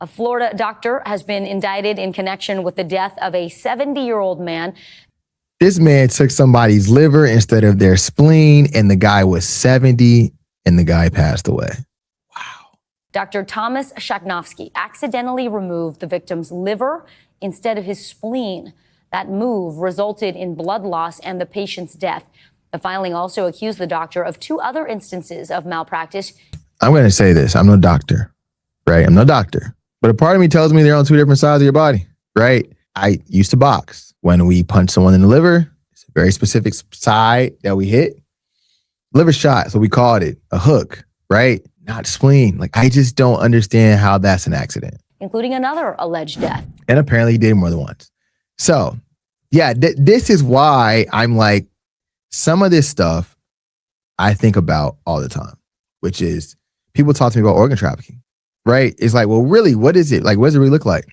A Florida doctor has been indicted in connection with the death of a 70-year-old man. This man took somebody's liver instead of their spleen, and the guy was 70, and the guy passed away. Wow. Dr. Thomas Shaknovsky accidentally removed the victim's liver instead of his spleen. That move resulted in blood loss and the patient's death. The filing also accused the doctor of 2 other instances of malpractice. I'm going to say this. I'm no doctor, right? I'm no doctor. But a part of me tells me they're on 2 different sides of your body, right? I used to box. When we punch someone in the liver, it's a very specific side that we hit. Liver shot, so we called it a hook, right? Not spleen. Like, I just don't understand how that's an accident. Including another alleged death. And apparently he did more than once. So, yeah, this is why I'm like, some of this stuff I think about all the time, which is people talk to me about organ trafficking, right? It's like, well, really, what is it? Like, what does it really look like?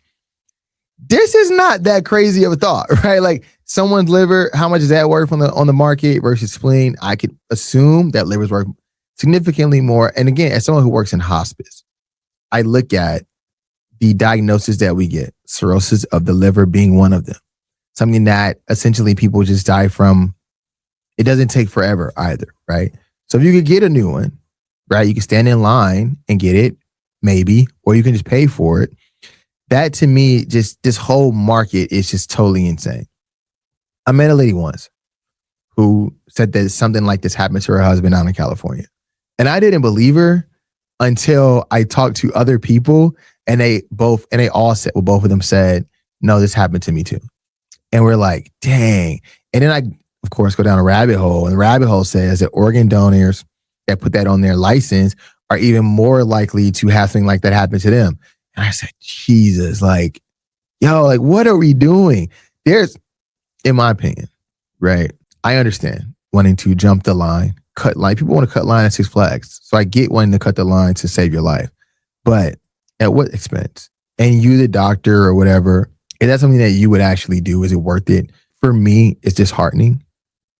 This is not that crazy of a thought, right? Like, someone's liver, how much is that worth on the market versus spleen? I could assume that liver's worth significantly more. And again, as someone who works in hospice, I look at the diagnosis that we get, cirrhosis of the liver being one of them. Something that essentially people just die from. It doesn't take forever either, right? So if you could get a new one, right, you can stand in line and get it, maybe, or you can just pay for it. That to me, just this whole market is just totally insane. I met a lady once who said that something like this happened to her husband out in California. And I didn't believe her until I talked to other people and they all said, well, both of them said, no, this happened to me too. And we're like, dang. And then I, of course, go down a rabbit hole, and the rabbit hole says that organ donors that put that on their license are even more likely to have something like that happen to them. And I said, Jesus, like, yo, like, what are we doing? There's, in my opinion, right? I understand wanting to jump the line, cut line. People want to cut line at Six Flags. So I get wanting to cut the line to save your life. But at what expense? And you, the doctor or whatever, is that something that you would actually do? Is it worth it? For me, it's disheartening.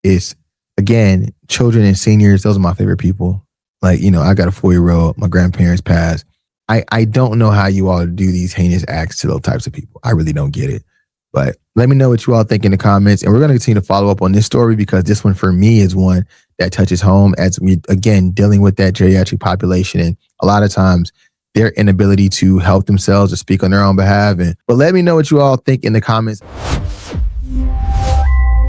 It's, again, children and seniors. Those are my favorite people. Like, you know, I got a 4-year-old. My grandparents passed. I don't know how you all do these heinous acts to those types of people. I really don't get it. But let me know what you all think in the comments. And we're going to continue to follow up on this story because this one for me is one that touches home as we, again, dealing with that geriatric population. And a lot of times their inability to help themselves or speak on their own behalf. But let me know what you all think in the comments.